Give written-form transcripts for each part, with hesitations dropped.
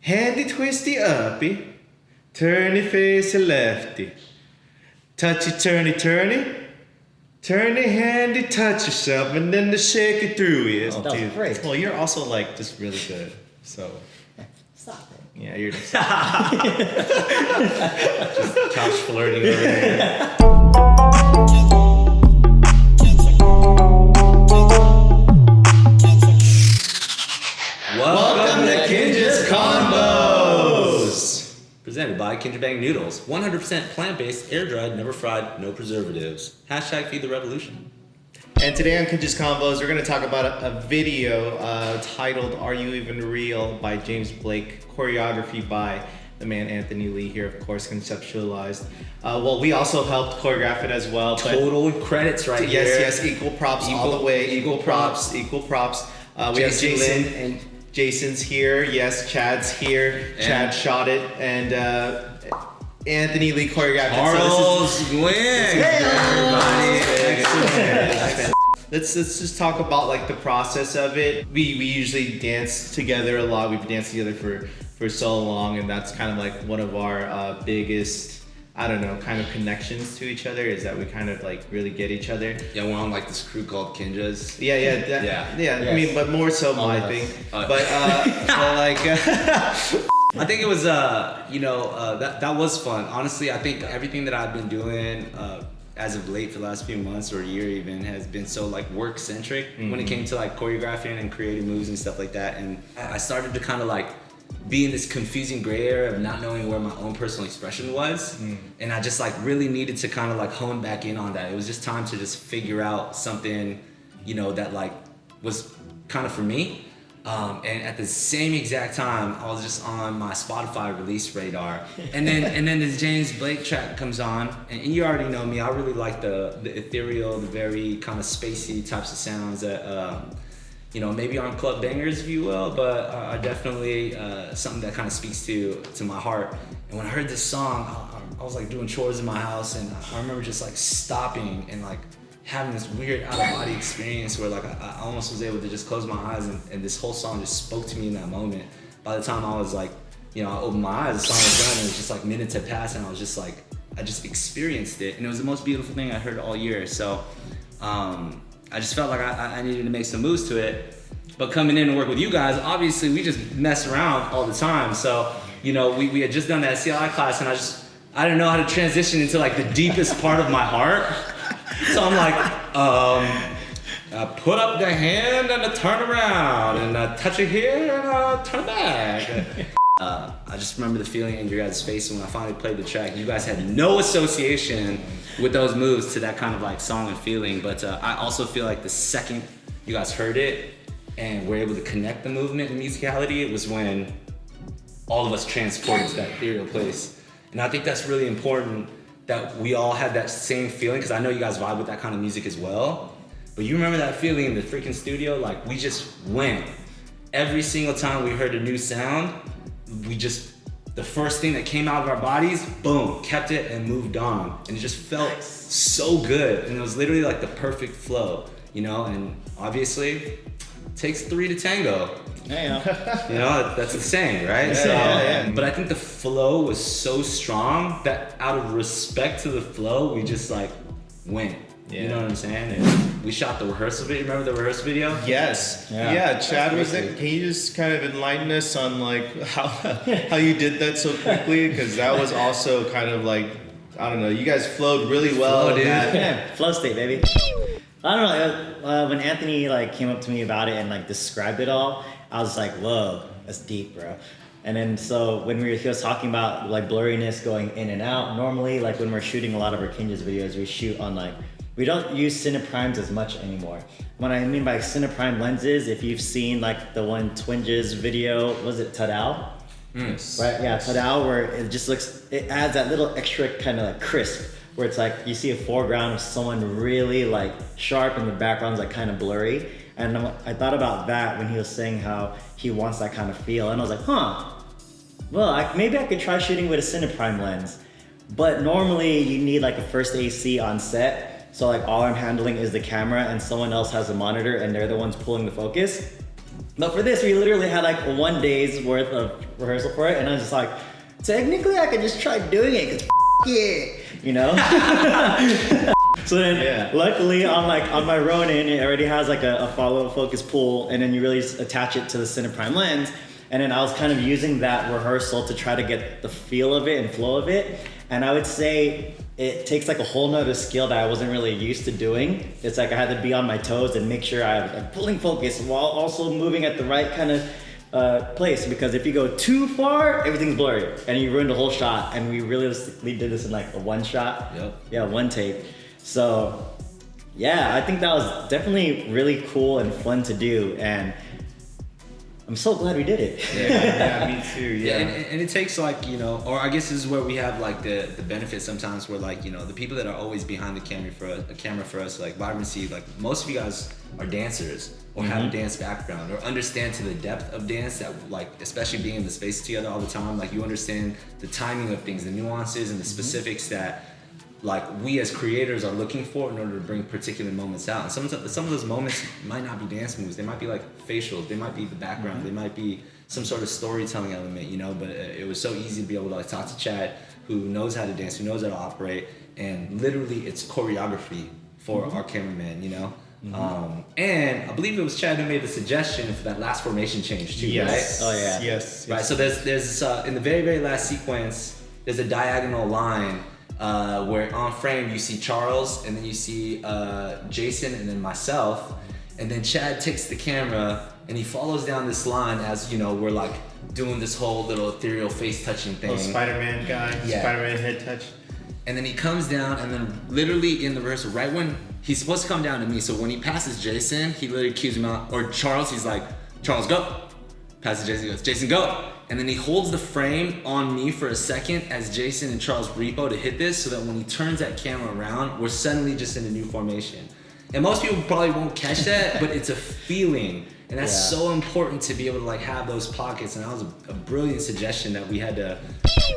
Handy twisty uppy, turny face a lefty, touchy turny turny, turny handy touch yourself and then the shake it through you. Oh, that was great. Well, you're also like just really good. So Stop it. yeah, you're just Couch flirting over there. Welcome to Kinjaz Konvos. Presented by Kinjabang Noodles. 100% plant-based, air-dried, never fried, no preservatives. Hashtag feed the revolution. And today on Kinjaz Konvos, we're going to talk about a video titled "Are You Even Real" by James Blake, choreography by the man Anthony Lee here, of course, conceptualized. Well, we also helped choreograph it as well. Total credits right here. Yes, equal props all the way. Equal props. We have Jason and Jason's here. Yes, Chad's here. Chad shot it, and Anthony Lee choreographed it. Nguyen. Everybody. Let's just talk about like the process of it. We usually dance together a lot. We've danced together for so long, and that's kind of like one of our biggest, I don't know, kind of connections to each other is that we kind of like really get each other. Yeah, we're on like this crew called Kinjaz. Yeah. Yes. I mean, but more so my thing. But like. I think it was, that was fun. Honestly, I think everything that I've been doing as of late for the last few months or a year even has been so like work centric when it came to like choreographing and creating moves and stuff like that. And I started to kind of like be in this confusing gray area of not knowing where my own personal expression was. And I just like really needed to kind of like hone back in on that. It was just time to just figure out something, that like was kind of for me. And at the same exact time, I was just on my Spotify release radar, and then this James Blake track comes on, and you already know me. I really like the ethereal, the very kind of spacey types of sounds that maybe aren't club bangers, if you will, but are definitely something that kind of speaks to my heart. And when I heard this song, I was like doing chores in my house, and I remember just like stopping and like having this weird out-of-body experience where like I almost was able to just close my eyes and this whole song just spoke to me in that moment. By the time I was like, I opened my eyes, the song was done, and it was just like minutes had passed, and I was just like, I just experienced it, and it was the most beautiful thing I heard all year. So I just felt like I needed to make some moves to it. But coming in and work with you guys, obviously we just mess around all the time. So, we had just done that CLI class, and I didn't know how to transition into like the deepest part of my heart. So I'm like, put up the hand and a turn around, and touch it here and turn back. I just remember the feeling in your guys' face when I finally played the track. You guys had no association with those moves to that kind of like song and feeling, but I also feel like the second you guys heard it and were able to connect the movement and musicality, it was when all of us transported to that ethereal place. And I think that's really important, that we all had that same feeling, because I know you guys vibe with that kind of music as well. But you remember that feeling in the freaking studio? Like we just went. Every single time we heard a new sound, the first thing that came out of our bodies, boom, kept it and moved on. And it just felt so good. And it was literally like the perfect flow, and obviously it takes three to tango. That's the saying, right? Yeah. But I think the flow was so strong that out of respect to the flow, we just like went. Yeah. You know what I'm saying? And we shot the rehearsal video. Remember the rehearsal video? Yes. Yeah. Chad was there. Can you just kind of enlighten us on like how you did that so quickly? Because that was also kind of like, I don't know. You guys flowed really well. Flow state, baby. I don't know. When Anthony like came up to me about it and like described it all, I was like, whoa, that's deep, bro. And then so when he was talking about like blurriness going in and out, normally like when we're shooting a lot of our Kinjaz videos, we shoot on like, we don't use cineprimes as much anymore. What I mean by cineprime lenses, if you've seen like the one Twinges video, was it Tadao? Yes. Right, yeah, Tadao, where it just it adds that little extra kind of like crisp, where it's like you see a foreground of someone really like sharp and the background's like kind of blurry. And I thought about that when he was saying how he wants that kind of feel. And I was like, well, maybe I could try shooting with a cineprime lens. But normally you need like a first AC on set. So like all I'm handling is the camera and someone else has a monitor and they're the ones pulling the focus. But for this, we literally had like 1 day's worth of rehearsal for it, and I was just like, technically, I could just try doing it, cause yeah, you know. So then, luckily, on my Ronin, it already has like a follow focus pull, and then you really just attach it to the center prime lens. And then I was kind of using that rehearsal to try to get the feel of it and flow of it. And I would say it takes like a whole nother skill that I wasn't really used to doing. It's like I had to be on my toes and make sure I was like pulling focus while also moving at the right kind of place. Because if you go too far, everything's blurry and you ruin the whole shot. And we realistically did this in like a one shot. Yeah, one take. So yeah, I think that was definitely really cool and fun to do. And I'm so glad we did it. Yeah, me too. Yeah, and it takes like, you know, or I guess this is where we have like the benefit sometimes where like, you know, the people that are always behind the camera for us, like VIBRVNCY, like most of you guys are dancers or have a dance background or understand to the depth of dance that like, especially being in the space together all the time, like you understand the timing of things, the nuances and the specifics that like we as creators are looking for in order to bring particular moments out. And some of those moments might not be dance moves. They might be like facials. They might be the background. They might be some sort of storytelling element, you know, but it was so easy to be able to like talk to Chad, who knows how to dance, who knows how to operate, and literally it's choreography for our cameraman, you know? And I believe it was Chad who made the suggestion for that last formation change too, right? Oh yeah. Yes. Right, so there's in the very, very last sequence, there's a diagonal line where on frame you see Charles and then you see Jason and then myself, and then Chad takes the camera and he follows down this line as, you know, we're like doing this whole little ethereal face touching thing. Oh, Spider-Man guy, Spider-Man head touch. And then he comes down and then literally in the rehearsal, right when he's supposed to come down to me, so when he passes Jason, he literally cues him out, or Charles, he's like, Charles, go. Passes Jason, he goes, Jason, go. And then he holds the frame on me for a second as Jason and Charles repo to hit this so that when he turns that camera around, we're suddenly just in a new formation. And most people probably won't catch that, but it's a feeling. And that's so important to be able to like have those pockets. And that was a brilliant suggestion that we had to,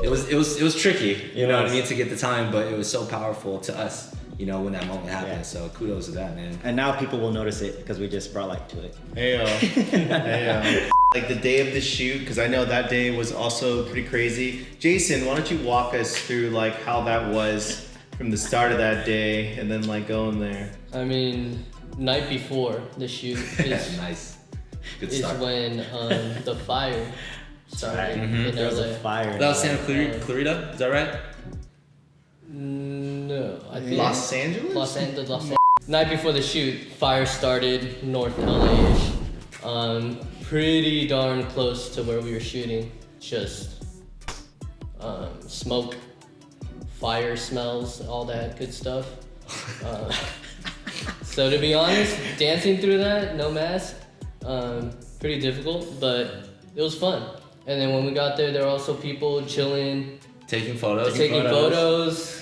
it was tricky, you know what I mean, to get the time, but it was so powerful to us, you know, when that moment happened. Yeah. So kudos to that, man. And now people will notice it because we just brought light to it. Heyo. Like the day of the shoot, because I know that day was also pretty crazy. Jason, why don't you walk us through like how that was from the start of that day and then like going there? I mean, night before the shoot is nice. Good is start. when the fire started in There was LA. a fire. That was Santa Clarita, is that right? No, I think Los Angeles? Los Angeles. Night before the shoot, fire started North LA-ish. Pretty darn close to where we were shooting. Just smoke, fire smells, all that good stuff. So to be honest, dancing through that, no mask, pretty difficult, but it was fun. And then when we got there were also people chilling, Taking photos,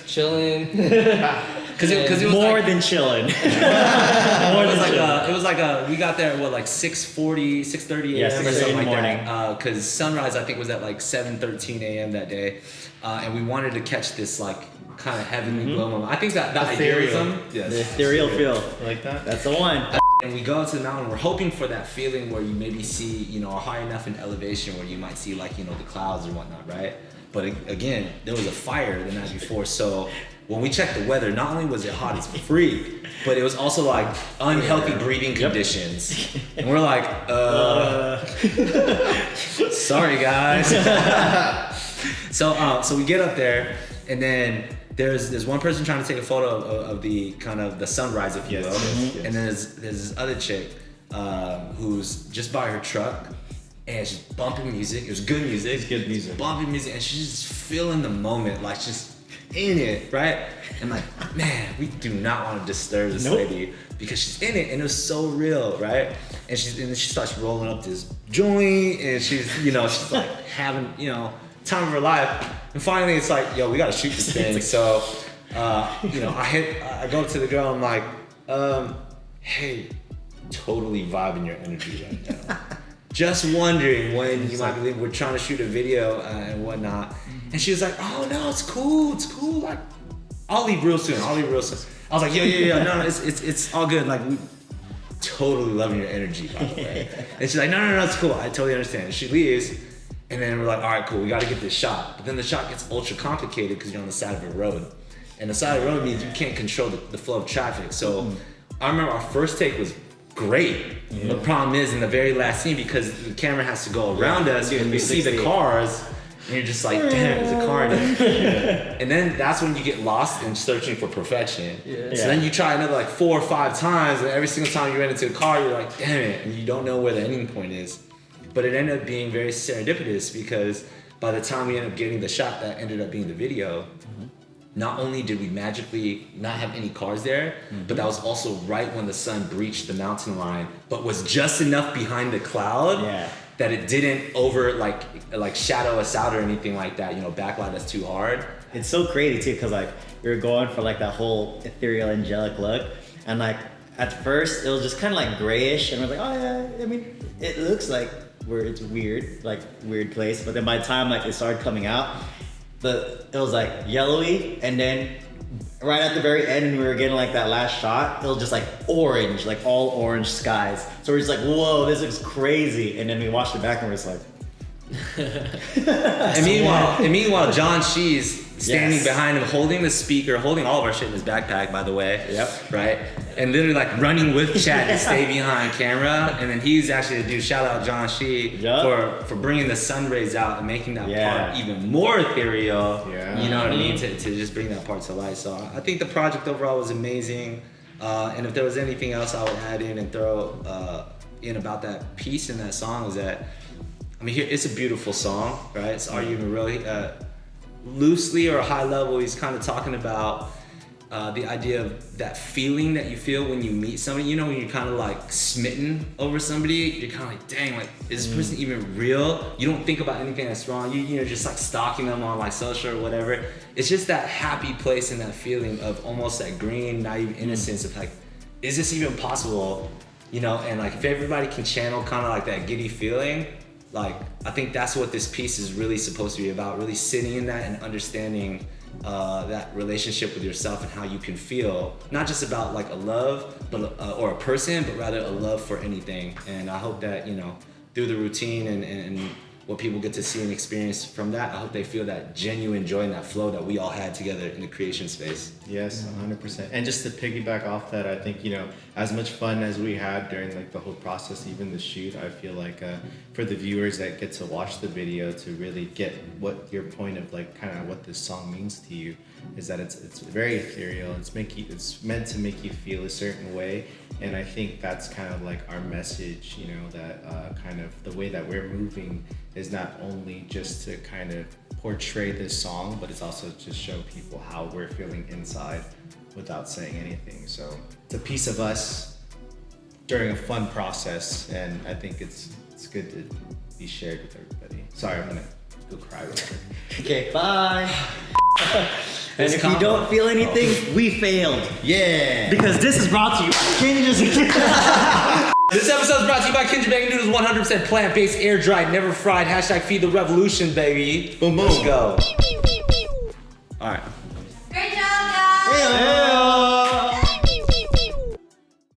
chilling. Because it was more like, than chilling. it was like we got there at what, like 6:30 a.m. or something like that. Because sunrise I think was at like 7:13 a.m. that day, and we wanted to catch this like kind of heavenly glow moment. I think that idealism, the ethereal feel. Like that? That's the one. And we go to the mountain, we're hoping for that feeling where you maybe see, you know, high enough in elevation where you might see like, you know, the clouds or whatnot, right? But again, there was a fire the night before, so when we checked the weather, not only was it hot as freak, but it was also like unhealthy breathing conditions. And we're like, sorry guys. So we get up there, and then there's one person trying to take a photo of the kind of the sunrise, if you will. And then there's this other chick who's just by her truck, and she's bumping music. It was good music. It's good music. Bumping music, and she's just feeling the moment, like just in it, right? And like, man, we do not want to disturb this lady because she's in it, and it was so real, right? And then she starts rolling up this joint, and she's, you know, she's like having, you know, time of her life. And finally, it's like, yo, we gotta shoot this thing. So, you know, I go up to the girl, I'm like, hey, totally vibing your energy right now. Just wondering when you might believe we're trying to shoot a video and whatnot. And she was like, oh no, it's cool. Like, I'll leave real soon. I was like, yo, no, it's all good. Like, totally loving your energy, by the way. And she's like, no, it's cool. I totally understand. And she leaves, and then we're like, all right, cool, we got to get this shot. But then the shot gets ultra complicated because you're on the side of a road. And the side of the road means you can't control the flow of traffic. So I remember our first take was great. The problem is in the very last scene, because the camera has to go around us, and we see the cars, and you're just like, damn, there's a car in there. And then that's when you get lost in searching for perfection. So then you try another like 4 or 5 times, and every single time you run into a car, you're like, damn it, and you don't know where the ending point is. But it ended up being very serendipitous, because by the time we ended up getting the shot that ended up being the video, not only did we magically not have any cars there, but that was also right when the sun breached the mountain line, but was just enough behind the cloud that it didn't over like shadow us out or anything like that, you know, backlight us too hard. It's so crazy too, because like we were going for like that whole ethereal angelic look, and like at first it was just kind of like grayish, and we're like, oh yeah, I mean, it looks like it's weird, like weird place, but then by the time like it started coming out, it was like yellowy, and then right at the very end, when we were getting like that last shot, it was just like orange, like all orange skies. So we're just like, whoa, this looks crazy. And then we watched it back and we're just like. and meanwhile, John Shee's standing behind him, holding the speaker, holding all of our shit in his backpack, by the way. Right? And literally like running with Chad to stay behind camera. And then he's actually the dude, shout out John Shee for bringing the sun rays out and making that part even more ethereal. You know what I mean? To just bring that part to life. So I think the project overall was amazing. And if there was anything else I would add in and throw in about that piece in that song is that, I mean, it's a beautiful song, right? It's arguing really loosely or high level. He's kind of talking about the idea of that feeling that you feel when you meet somebody. You know, when you're kind of like smitten over somebody, you're kind of like, dang, like, is this person even real? You don't think about anything that's wrong. You know, just like stalking them on like social or whatever. It's just that happy place and that feeling of almost that green, naive innocence of like, is this even possible? You know, and like if everybody can channel kind of like that giddy feeling, like, I think that's what this piece is really supposed to be about, really sitting in that and understanding that relationship with yourself and how you can feel, not just about like a love or a person, but rather a love for anything. And I hope that, you know, through the routine and what people get to see and experience from that, I hope they feel that genuine joy and that flow that we all had together in the creation space. Yes, 100%. And just to piggyback off that, I think, you know, as much fun as we had during like the whole process, even the shoot, I feel like for the viewers that get to watch the video to really get what your point of like kind of what this song means to you is that it's very ethereal. It's meant to make you feel a certain way. And I think that's kind of like our message, you know, that kind of the way that we're moving is not only just to kind of portray this song, but it's also to show people how we're feeling inside without saying anything. So it's a piece of us during a fun process, and I think it's good to be shared with everybody. Sorry, I'm gonna go cry real quick. Okay, bye. And if you don't feel anything, we failed. Yeah. Because this is brought to you by Kinjaz. This episode is brought to you by Kinjabang Noodles, 100% plant-based, air-dried, never fried. # feed the revolution, baby. Boom, boom. Let's go. All right. Great job, guys! Hey,